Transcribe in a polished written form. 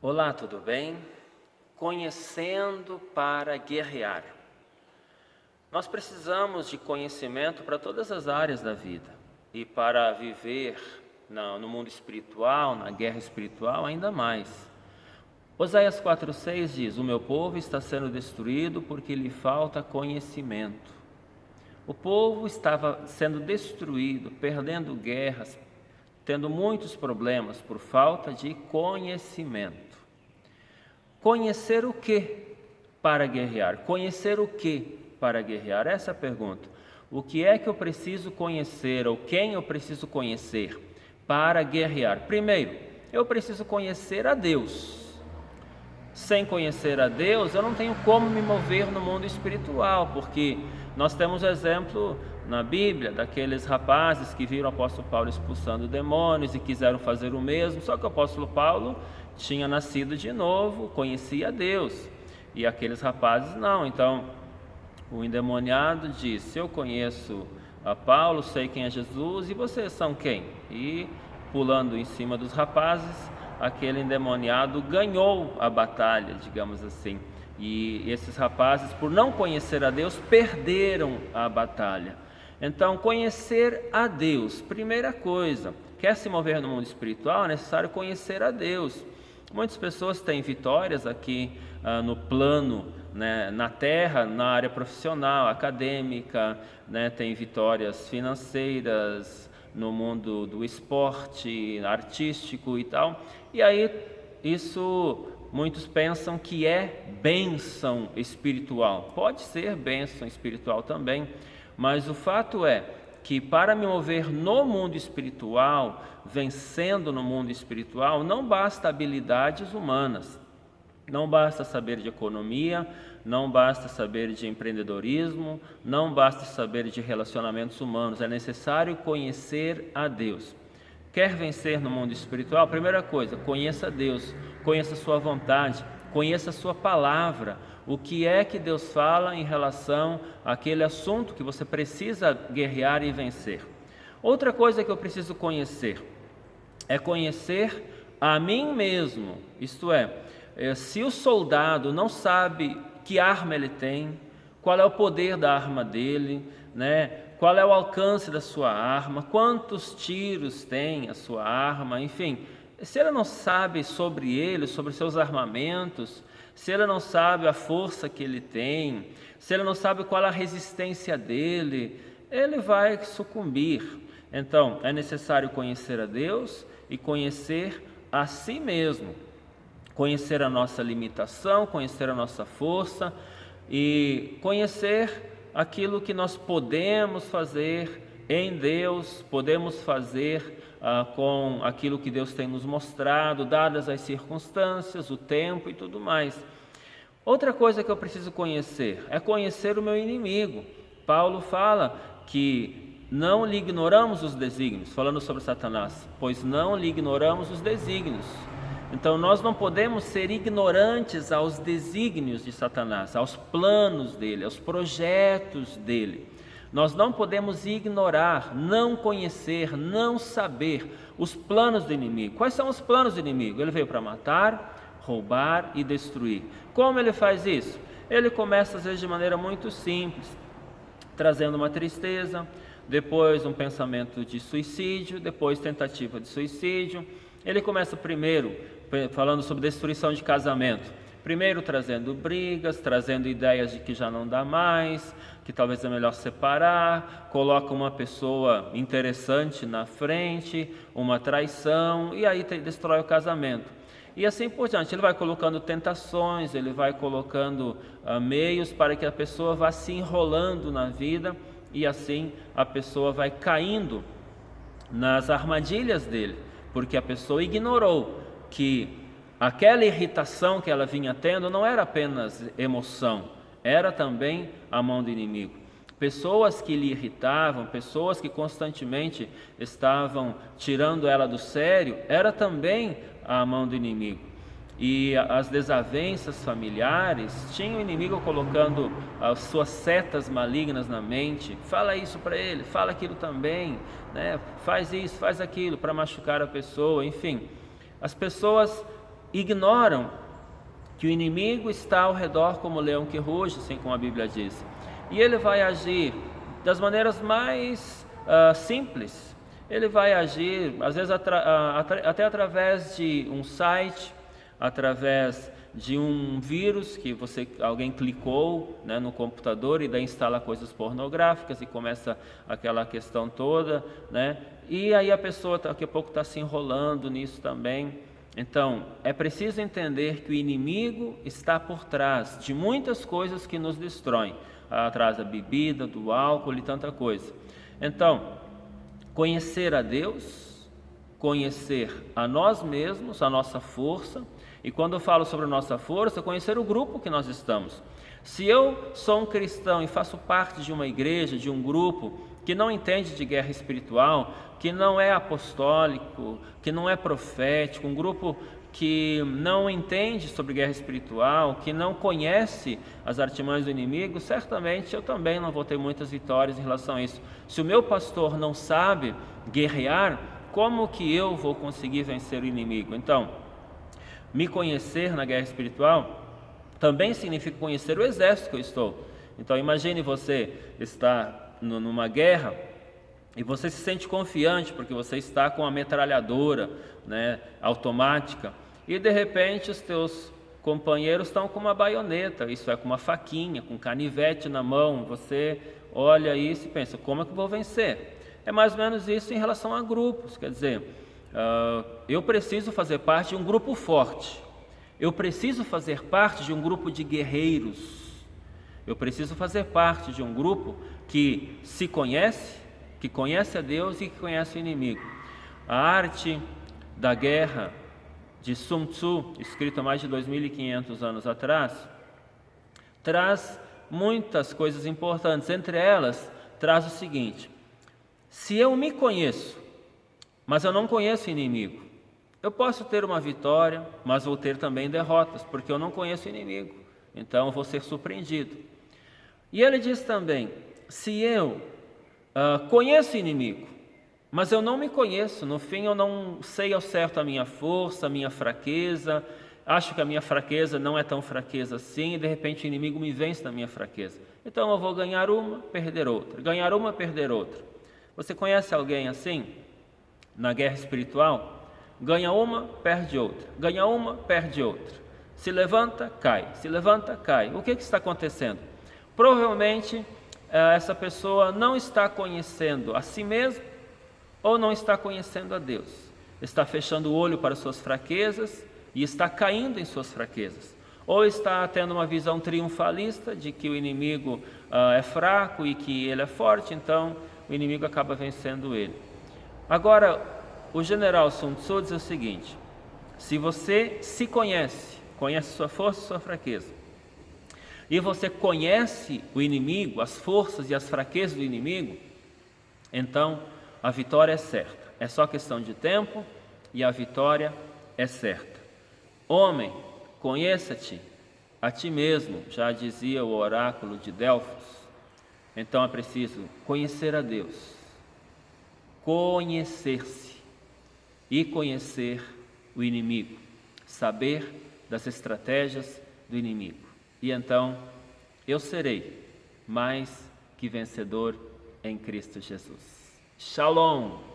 Olá, tudo bem? Conhecendo para guerrear. Nós precisamos de conhecimento para todas as áreas da vida e para viver no mundo espiritual, na guerra espiritual, ainda mais. Oséias 4,6 diz: "O meu povo está sendo destruído porque lhe falta conhecimento." O povo estava sendo destruído, perdendo guerras, tendo muitos problemas por falta de conhecimento. Conhecer o que para guerrear? Conhecer o que para guerrear? Essa é a pergunta. O que é que eu preciso conhecer ou quem eu preciso conhecer para guerrear? Primeiro, eu preciso conhecer a Deus. Sem conhecer a Deus, eu não tenho como me mover no mundo espiritual, porque nós temos o exemplo na Bíblia daqueles rapazes que viram o apóstolo Paulo expulsando demônios e quiseram fazer o mesmo, só que o apóstolo Paulo tinha nascido de novo, conhecia Deus, e aqueles rapazes não. Então o endemoniado disse: "Eu conheço a Paulo, sei quem é Jesus, e vocês são quem?" E pulando em cima dos rapazes, aquele endemoniado ganhou a batalha, digamos assim. E esses rapazes, por não conhecer a Deus, perderam a batalha. Então, conhecer a Deus, primeira coisa. Quer se mover no mundo espiritual, é necessário conhecer a Deus. Muitas pessoas têm vitórias aqui no plano, né, na terra, na área profissional, acadêmica, né, tem vitórias financeiras, no mundo do esporte, artístico e tal. E aí, isso muitos pensam que é bênção espiritual. Pode ser bênção espiritual também, mas o fato é que para me mover no mundo espiritual, vencendo no mundo espiritual, não basta habilidades humanas, não basta saber de economia, não basta saber de empreendedorismo, não basta saber de relacionamentos humanos, é necessário conhecer a Deus. Quer vencer no mundo espiritual? Primeira coisa, conheça Deus, conheça a sua vontade, conheça a sua palavra. O que é que Deus fala em relação àquele assunto que você precisa guerrear e vencer? Outra coisa que eu preciso conhecer é conhecer a mim mesmo, isto é, se o soldado não sabe que arma ele tem, qual é o poder da arma dele, né? Qual é o alcance da sua arma, quantos tiros tem a sua arma, enfim, se ele não sabe sobre ele, sobre seus armamentos, se ele não sabe a força que ele tem, se ele não sabe qual é a resistência dele, ele vai sucumbir. Então, é necessário conhecer a Deus e conhecer a si mesmo, conhecer a nossa limitação, conhecer a nossa força e conhecer aquilo que nós podemos fazer em Deus, podemos fazer com aquilo que Deus tem nos mostrado, dadas as circunstâncias, o tempo e tudo mais. Outra coisa que eu preciso conhecer é conhecer o meu inimigo. Paulo fala que não lhe ignoramos os desígnios, falando sobre Satanás, pois não lhe ignoramos os desígnios. Então nós não podemos ser ignorantes aos desígnios de Satanás, aos planos dele, aos projetos dele. Nós não podemos ignorar, não conhecer, não saber os planos do inimigo. Quais são os planos do inimigo? Ele veio para matar, roubar e destruir. Como ele faz isso? Ele começa às vezes de maneira muito simples, trazendo uma tristeza, depois um pensamento de suicídio, depois tentativa de suicídio. Ele começa primeiro falando sobre destruição de casamento, primeiro trazendo brigas, trazendo ideias de que já não dá mais, que talvez é melhor separar, coloca uma pessoa interessante na frente, uma traição, e aí destrói o casamento. E assim por diante, ele vai colocando tentações, ele vai colocando meios para que a pessoa vá se enrolando na vida, e assim a pessoa vai caindo nas armadilhas dele, porque a pessoa ignorou que aquela irritação que ela vinha tendo não era apenas emoção, era também a mão do inimigo. Pessoas que lhe irritavam, pessoas que constantemente estavam tirando ela do sério, era também a mão do inimigo. E as desavenças familiares, tinha o inimigo colocando as suas setas malignas na mente. Fala isso para ele, fala aquilo também, né? Faz isso, faz aquilo, para machucar a pessoa, enfim. As pessoas ignoram que o inimigo está ao redor como o leão que ruge, assim como a Bíblia diz. E ele vai agir das maneiras mais simples. Ele vai agir, às vezes, até através de um site, através de um vírus que alguém clicou, né, no computador e daí instala coisas pornográficas e começa aquela questão toda, né? E aí a pessoa daqui a pouco está se enrolando nisso também. Então, é preciso entender que o inimigo está por trás de muitas coisas que nos destroem, atrás da bebida, do álcool e tanta coisa. Então, conhecer a Deus, conhecer a nós mesmos, a nossa força, e quando eu falo sobre a nossa força, conhecer o grupo que nós estamos. Se eu sou um cristão e faço parte de uma igreja, de um grupo que não entende de guerra espiritual, que não é apostólico, que não é profético, um grupo que não entende sobre guerra espiritual, que não conhece as artimanhas do inimigo, certamente eu também não vou ter muitas vitórias em relação a isso. Se o meu pastor não sabe guerrear, como que eu vou conseguir vencer o inimigo? Então, me conhecer na guerra espiritual também significa conhecer o exército que eu estou. Então imagine você estar numa guerra e você se sente confiante porque você está com a metralhadora, né, automática, e de repente os teus companheiros estão com uma baioneta, isso é, com uma faquinha, com um canivete na mão. Você olha isso e pensa, como é que eu vou vencer? É mais ou menos isso em relação a grupos, quer dizer, eu preciso fazer parte de um grupo forte, eu preciso fazer parte de um grupo de guerreiros, eu preciso fazer parte de um grupo que se conhece, que conhece a Deus e que conhece o inimigo. A arte da guerra de Sun Tzu, escrita há mais de 2.500 anos atrás, traz muitas coisas importantes. Entre elas, traz o seguinte: se eu me conheço, mas eu não conheço o inimigo, eu posso ter uma vitória, mas vou ter também derrotas, porque eu não conheço o inimigo, então eu vou ser surpreendido. E ele diz também, se eu conheço o inimigo, mas eu não me conheço, no fim eu não sei ao certo a minha força, a minha fraqueza, acho que a minha fraqueza não é tão fraqueza assim, e de repente o inimigo me vence na minha fraqueza. Então eu vou ganhar uma, perder outra, ganhar uma, perder outra. Você conhece alguém assim? Na guerra espiritual? Ganha uma, perde outra, ganha uma, perde outra. Se levanta, cai, se levanta, cai. O que está acontecendo? Provavelmente essa pessoa não está conhecendo a si mesma ou não está conhecendo a Deus. Está fechando o olho para suas fraquezas e está caindo em suas fraquezas. Ou está tendo uma visão triunfalista de que o inimigo é fraco e que ele é forte, então o inimigo acaba vencendo ele. Agora, o general Sun Tzu diz o seguinte: se você se conhece, conhece sua força e sua fraqueza, e você conhece o inimigo, as forças e as fraquezas do inimigo, então a vitória é certa. É só questão de tempo e a vitória é certa. Homem, conheça-te a ti mesmo, já dizia o oráculo de Delfos. Então é preciso conhecer a Deus, conhecer-se e conhecer o inimigo, saber das estratégias do inimigo. E então eu serei mais que vencedor em Cristo Jesus. Shalom!